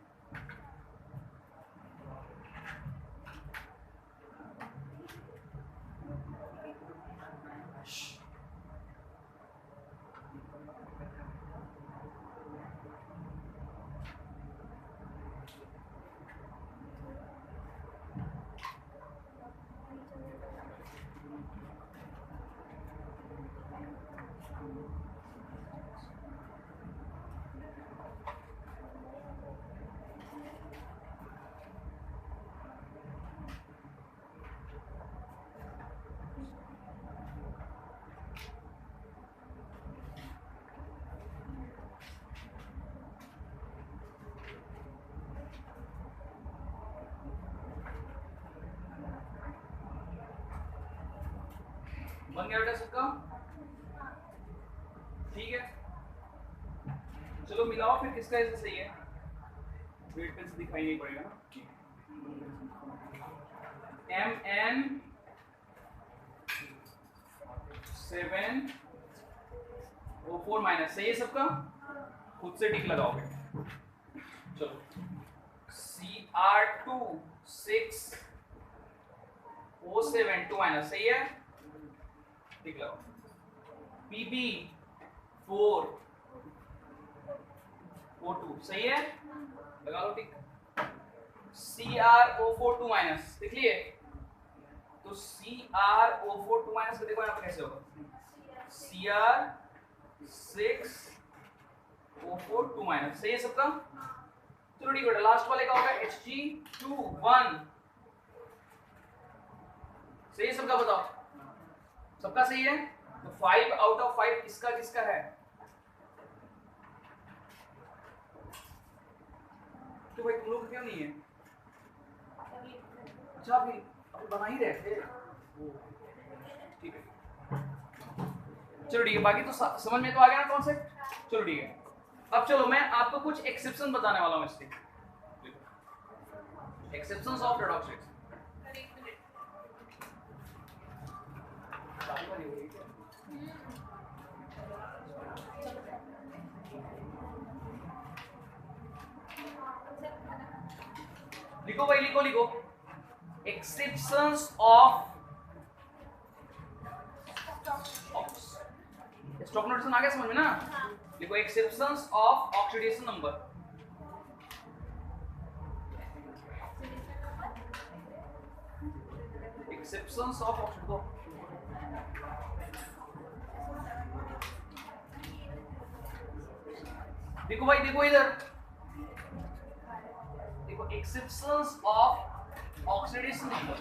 बन गया बेटा सबका? ठीक है, चलो मिलाओ फिर किसका ऐसे सही है। रेड पेन से दिखाई नहीं पड़ेगा ना। MN7O4- सही है सबका? खुद से टिक लगाओगे। चलो Cr2 6O7 2- सही है, टिक लगाओ। Pb4O2 सही है, लगा लो टिक। CrO4 2- देख लिए? तो CrO4 2- को देखो यहाँ पे कैसे होगा। Cr6O4 2- सही है सबका? चलो ठीक है, लास्ट वाले का होगा Hg2 1। सही है सबका? बताओ सबका सही है? तो 5 आउट ऑफ 5 किसका किसका है? तो भाई तुम लोग क्यों नहीं है? अच्छा अभी बना ही रहे थे। ठीक है, चलो ठीक है, बाकी तो समझ में तो आ गया ना कॉन्सेप्ट। चलो ठीक है, अब चलो मैं आपको कुछ एक्सेप्शन बताने वाला हूँ इसके। Exceptions of redox rates. लिखो भाई, लिखो लिखो। एक्सेप्शंस ऑफ स्टॉक नोटेशन आ गया समझ में ना? लिखो exceptions of oxidation number. Exceptions of oxidation. देखो भाई, देखो इधर, देखो एक्सेप्शंस ऑफ ऑक्सीडेशन नंबर।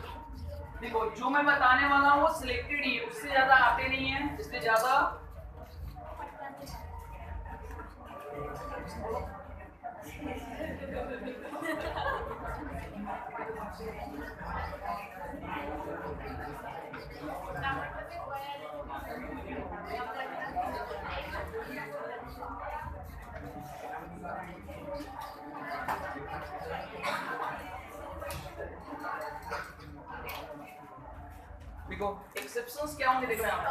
देखो जो मैं बताने वाला हूँ वो सिलेक्टेड ही है, उससे ज्यादा आते नहीं है, इससे ज्यादा देखो एक्सेप्शंस क्या होंगे, देखो यहाँ पे।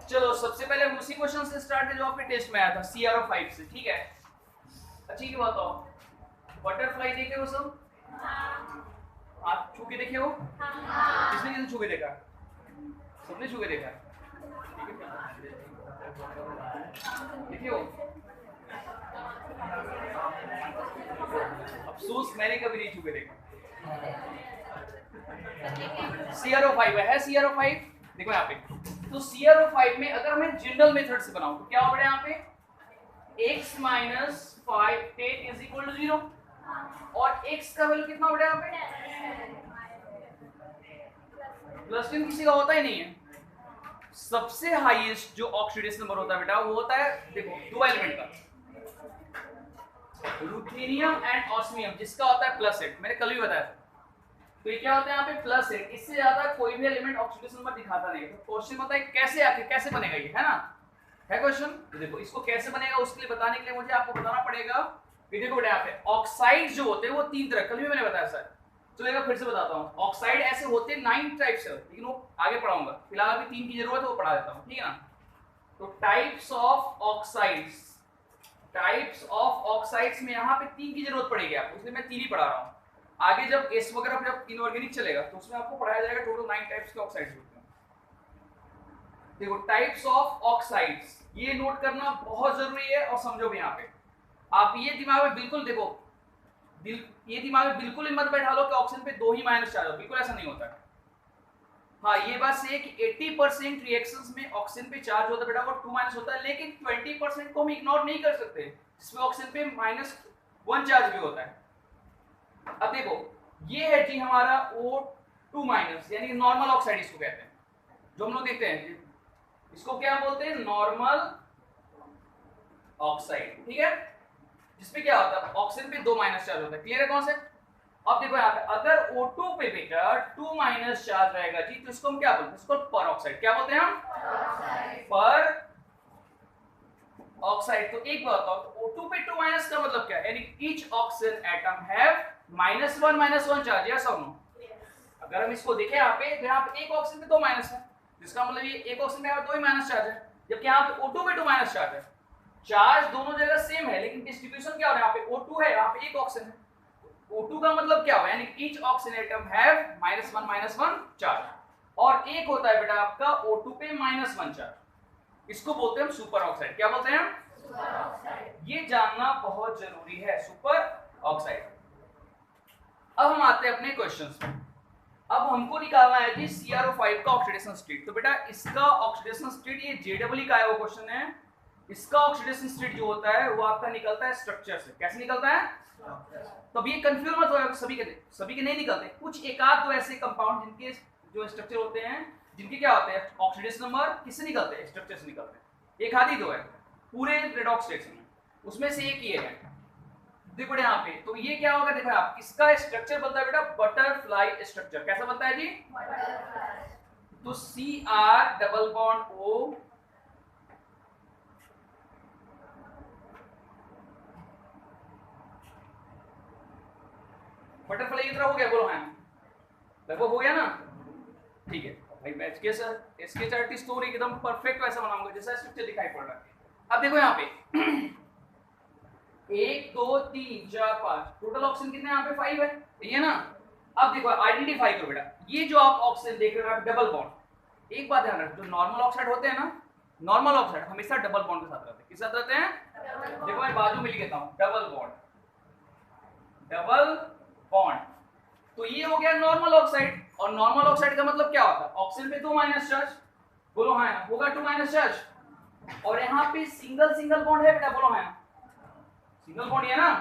चलो सबसे पहले उसी क्वेश्चन से स्टार्ट है जो आपके टेस्ट में आया था, CrO5 से। ठीक है, अच्छी की बात हो, बटरफ्लाई देखे हो सब? आप छू के देखे हो? किसने किसने छू के देखा? सबने छू के देखा? देखे हो? अफसोस मैंने कभी नहीं छू के देखा। CrO5 है CrO5, देखो यहाँ पे। तो CrO5 में अगर मैं जनरल मेथड से बनाऊं तो क्या होगा यहाँ पे? x - 5 10 = 0 और x का वैल्यू कितना होगा यहाँ पे? +10 किसी का होता ही नहीं है। सबसे हाईएस्ट जो ऑक्सीडेशन नंबर होता है बेटा वो होता है, देखो, दो एलिमेंट का, रुथेनियम एंड ऑस्मियम, जिसका होता है +8। मैंने कल भी बताया था। तो ये क्या होता है यहाँ पे +8, इससे ज्यादा कोई भी एलिमेंट ऑक्सीडेशन नंबर दिखाता नहीं है। तो क्वेश्चन होता है कैसे आखिर कैसे बनेगा ये, है ना? है क्वेश्चन। तो देखो इसको कैसे बनेगा उसके लिए बताने के लिए मुझे आपको बताना पड़ेगा कि देखो बेटा यहाँ पे ऑक्साइड जो होते हैं वो 3 तरह, कल भी मैंने बताया सर। चलो एक बार फिर से बताता हूँ। ऑक्साइड ऐसे होते हैं 9 टाइप से, लेकिन वो आगे पढ़ाऊंगा, फिलहाल अभी 3 की जरूरत है, वो पढ़ा देता हूँ, ठीक है ना। तो types of oxides, types of oxides में यहाँ पे 3 की जरूरत पड़ेगी आपको, इसलिए मैं 3 ही पढ़ा रहा हूँ। आगे जब एस वगैरह जब इनऑर्गेनिक चलेगा तो उसमें आपको पढ़ाया जाएगा टोटल 9 टाइप्स के ऑक्साइड्स होते हैं। देखो टाइप्स ऑफ ऑक्साइड्स, ये नोट करना बहुत जरूरी है और समझो भी। यहाँ पे आप ये दिमाग में बिल्कुल देखो, ये दिमाग में बिल्कुल हिम्मत बैठा लो कि ऑक्सीजन पे 2 ही माइनस चार्ज हो, बिल्कुल ऐसा नहीं होता है। हाँ ये बात सही है कि 80% रिएक्शंस में ऑक्सीजन पे चार्ज होता है बेटा, वो 2 माइनस होता है, लेकिन 20% को हम इग्नोर नहीं कर सकते जिसमें ऑक्सीजन पे -1 चार्ज भी होता है। अब देखो ये है जी हमारा O2 माइनस, यानी नॉर्मल ऑक्साइड इसको कहते हैं, जो हम लोग देखते हैं इसको क्या बोलते हैं, नॉर्मल ऑक्साइड, ठीक है, जिसपे क्या होता है ऑक्सीजन पे 2 माइनस चार्ज होता है। क्लियर है कौन से? अब देखो यहाँ पे अगर O2 पे बेटा 2 माइनस चार्ज रहेगा जी, तो इसको हम क्या बोलते हैं, इसको पर ऑक्साइड क्या बोलते हैं हम, पर ऑक्साइड। तो एक बात बताओ, तो O2 पे 2 माइनस का मतलब क्या है, यानी each oxygen atom have -1 charge, yes और नो। अगर हम इसको देखें यहाँ पे, तो यहाँ पे एक ऑक्सीजन पे 2 माइनस है, जिसका मतलब ये एक ऑक्सीजन में 2 ही माइनस चार्ज है, जबकि यहाँ पे O2 पे 2 माइनस चार्ज है। चार्ज दोनों जगह सेम है, लेकिन डिस्ट्रीब्यूशन क्या हो रहा है, यहाँ पे O2 है, यहाँ पे एक ऑक्सीजन है। O2 का मतलब क्या हुआ, यानी each oxygen atom have -1 charge, और एक होता है बेटा आपका O2 पे -1 चार्ज, इसको बोलते हैं हम सुपर ऑक्साइड। क्या बोलते हैं हम, सुपर ऑक्साइड। ये जानना बहुत जरूरी है, सुपर ऑक्साइड। अब हम आते हैं अपने क्वेश्चंस में। अब हमको निकालना है जी CrO5 का ऑक्सीडेशन स्टेट। तो बेटा इसका ऑक्सीडेशन स्टेट ये JEE का है, वो क्वेश्चन है। इसका ऑक्सीडेशन स्टेट जो होता है वो आपका निकलता है स्ट्रक्चर से। कैसे निकलता है? तो ये कंफ्यूज मत हो, सभी के नहीं निकलते, कुछ एक आध दो ऐसे कंपाउंड जिनके जो स्ट्रक्चर होते हैं, जिनके क्या होते हैं ऑक्सीडेशन नंबर किससे निकलते हैं, स्ट्रक्चर से निकलते हैं। एक आध ही दो है पूरे रेडॉक्स स्टेट में, उसमें से एक ये है। देखो यहाँ पे, तो ये क्या होगा, देखो आप, इसका स्ट्रक्चर बनता है बेटा बटरफ्लाई स्ट्रक्चर। कैसा बनता है जी? तो Cr double bond O, butterfly की तरह हो गया, बोलो हाँ, लगभग हो गया ना, ठीक है भाई। मैं इसके चार्ट की स्टोरी एकदम परफेक्ट वैसा बनाऊंगा जैसा स्ट्रक्चर दिखाई पड़ रहा है। अब देखो यहाँ पे 1 2 3 4 5 टोटल ऑक्सीजन कितने यहाँ पे 5 है, ठीक है ना। अब देखो आइडेंटिफाई करो बेटा, ये जो आप ऑक्सीजन देख रहे हो डबल बॉन्ड। एक बात ध्यान रखो, जो नॉर्मल ऑक्साइड होते हैं ना, नॉर्मल ऑक्साइड हमेशा डबल बॉन्ड के साथ रहते हैं। किस साथ रहते हैं? देखो मैं बाजू में लिख देता हूँ, डबल बॉन्ड, डबल बॉन्ड। तो ये हो गया नॉर्मल ऑक्साइड, और नॉर्मल ऑक्साइड का मतलब क्या होता है, ऑक्सीजन पे 2 माइनस चार्ज, बोलो हाँ, होगा 2 माइनस चार्ज। और यहाँ पे सिंगल बॉन्ड है बेटा, बोलो हाँ, सिंगल बॉन्ड है ना।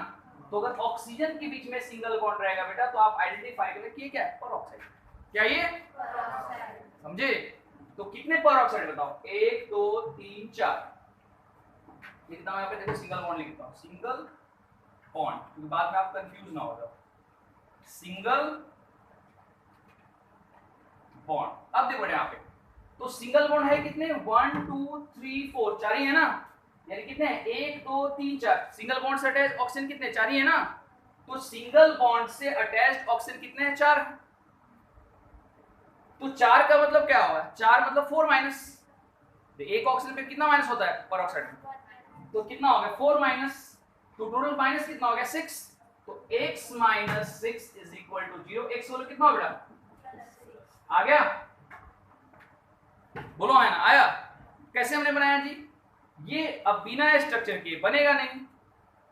तो अगर ऑक्सीजन के बीच में सिंगल बॉन्ड रहेगा बेटा, तो आप आइडेंटिफाई करें कि क्या है, पर ऑक्साइड। क्या ये समझे? तो कितने पर ऑक्साइड बताओ, 1 2 3 4 लिखता हूं यहाँ पे, देखो सिंगल बॉन्ड लिखता हूँ, सिंगल बॉन्ड, क्योंकि बाद में आप कंफ्यूज ना हो जाओ। Single bond. अब देखो यहाँ पे, तो सिंगल बॉन्ड है कितने, 1 2 3 4, 4 ही है ना, यानी कितने, 1 2 3 4। सिंगल बॉन्ड से अटैच ऑक्सीजन कितने, 4 ही है ना। तो सिंगल बॉन्ड से अटैच्ड ऑक्सीजन कितने हैं, 4। तो 4 का मतलब क्या हुआ, 4 मतलब 4 माइनस। एक ऑक्सीजन पे कितना माइनस होता है पर ऑक्साइड में, तो कितना हो गया 4 माइनस, तो टोटल माइनस कितना हो गया 6। तो x minus 6 is equal to 0। x बोलो कितना हो बेटा, आ गया, बोलो है ना, आया। कैसे हमने बनाया जी, ये अब बिना स्ट्रक्चर के बनेगा नहीं,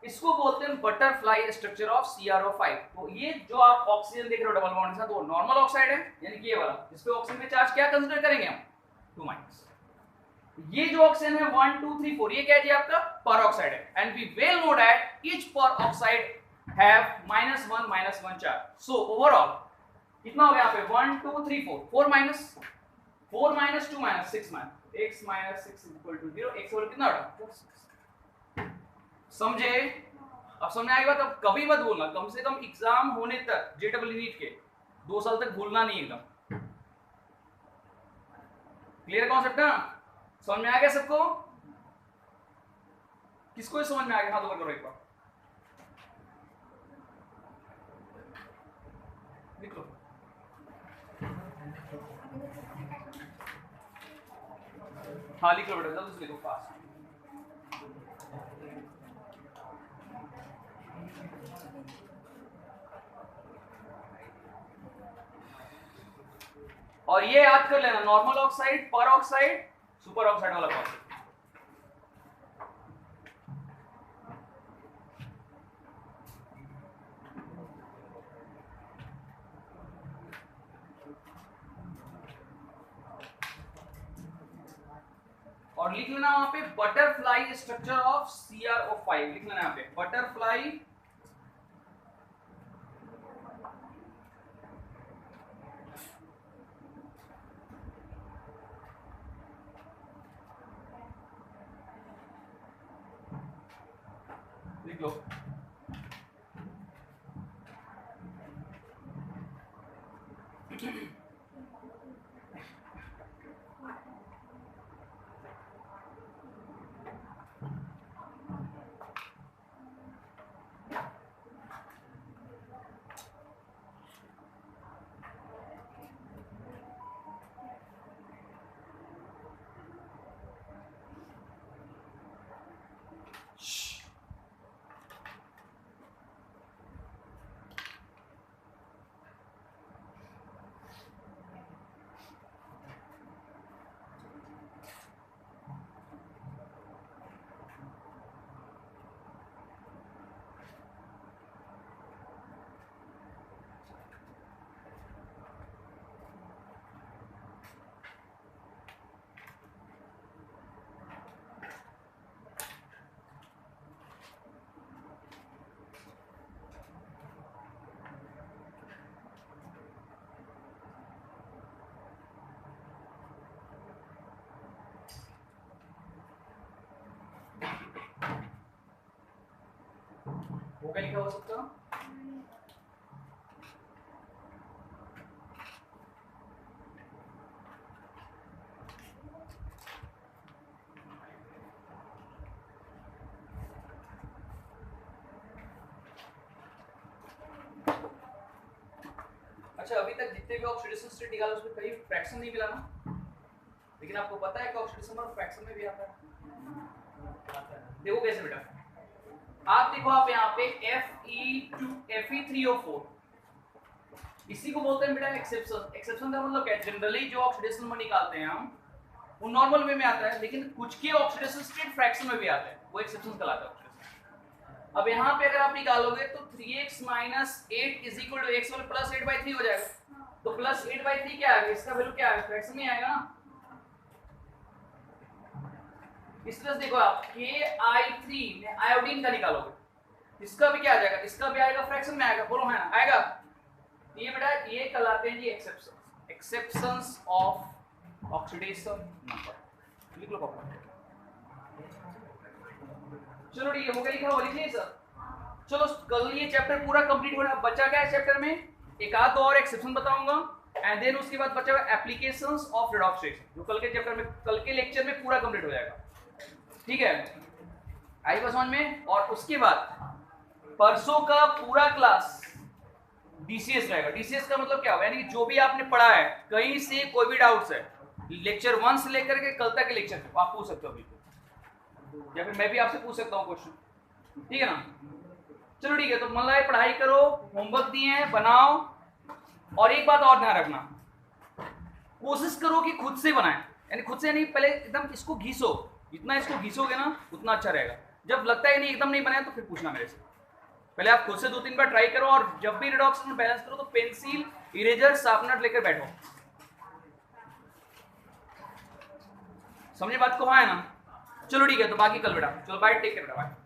इसको बोलते हैं बटरफ्लाई स्ट्रक्चर ऑफ CrO5। तो ये जो आप ऑक्सीजन देख रहे हो डबल बॉन्ड के साथ, वो नॉर्मल ऑक्साइड है, यानी कि ये वाला, जिसपे ऑक्सीजन में चार्ज क्या कंसीडर करेंगे हम, 2 माइनस। ये जो ऑक्सीजन है 1 2 3 4, ये क्या है जी आपका पर ऑक्साइड है, and we well know that each peroxide have -1 charge. So overall कितना हो गया यहाँ पे 1 2 3 4, 4 minus 2 minus 6 minus, x minus 6 equal to 0। x बोलो कितना होगा, समझे? अब समझ आएगी बात। अब कभी मत भूलना, कम से कम एग्जाम होने तक JEE नीट के 2 साल तक भूलना नहीं एकदम। क्लियर कॉन्सेप्ट ना, समझ में आ गया सबको? किसको समझ में आ गया, हाथ ऊपर करो एक बार। लिख लो। हाँ लिख लो बेटा, जल्दी से लिखो फास्ट। और ये याद कर लेना, नॉर्मल ऑक्साइड, पर ऑक्साइड, सुपर ऑक्साइड वाला कॉन्सेप्ट। और लिख लेना वहां पे बटरफ्लाई स्ट्रक्चर ऑफ CrO5, लिख लेना यहाँ पे बटरफ्लाई लिख लो। वो क्या लिखा हो सकता है? अच्छा, अभी तक जितने भी ऑक्सीडेशन स्टेट निकाला उसमें कहीं फ्रैक्शन नहीं मिला ना, लेकिन आपको पता है कि ऑक्सीडेशन और फ्रैक्शन में भी आता है। देखो कैसे बेटा, आप देखो, आप यहाँ पे Fe3O4, इसी को बोलते हैं बेटा एक्सेप्शन। एक्सेप्शन का मतलब क्या है? जनरली जो ऑक्सीडेशन में निकालते हैं हम, वो नॉर्मल वे में आता है, लेकिन कुछ के ऑक्सीडेशन स्टेट फ्रैक्शन में भी आते हैं, वो एक्सेप्शन कहलाता है। अब यहाँ पे अगर आप निकालोगे तो 3x - 8 = x वाला प्लस 8/3 हो जाएगा। तो प्लस 8/3 क्या आएगा? इसका वैल्यू क्या आएगा? फ्रैक्शन में आएगा ना। इस तरह से देखो आप KI3 में आयोडीन का निकालोगे, इसका भी क्या आ जाएगा? इसका भी आएगा, फ्रैक्शन में आएगा। बोलो है ना, आएगा। ये बेटा ये कहलाते हैं जी exception, exceptions of oxidation number. लिख लो पापा। चलो ठीक है, हो गया लिखा हुआ, लिख लिया सर। चलो कल ये चैप्टर पूरा कंप्लीट हो रहा है। बचा क्या है चैप्टर में? एक आध और एक्सेप्शन बताऊंगा, एंड देन उसके बाद बचा हुआ एप्लीकेशंस ऑफ रेडॉक्स रिएक्शन, जो कल के चैप्टर में, कल के लेक्चर में पूरा कंप्लीट हो जाएगा। ठीक है, आई बात समझ में? और उसके बाद परसों का पूरा क्लास DCS रहेगा। DCS का मतलब क्या होगा? यानी कि जो भी आपने पढ़ा है, कहीं से कोई भी डाउट्स है, लेक्चर 1 से लेकर के कल तक के लेक्चर आप पूछ सकते हो अभी, या फिर मैं भी आपसे पूछ सकता हूँ क्वेश्चन। ठीक है ना? चलो ठीक है, तो मतलब पढ़ाई करो, होमवर्क दिए हैं, बनाओ। और एक बात और ध्यान रखना, कोशिश करो कि खुद से बनाए, यानी खुद से नहीं, पहले एकदम इसको घिसो, जितना इसको घिसोगे ना उतना अच्छा रहेगा। जब लगता है नहीं एकदम नहीं बनाया तो फिर पूछना मेरे से। पहले आप खुद से 2-3 बार ट्राई करो, और जब भी रेडॉक्स में बैलेंस करो तो पेंसिल, इरेजर, शार्पनर लेकर बैठो। समझे बात को? हाँ है ना? चलो ठीक है, तो बाकी कल बेटा। चलो बाय, टेक केयर बेटा, बाय।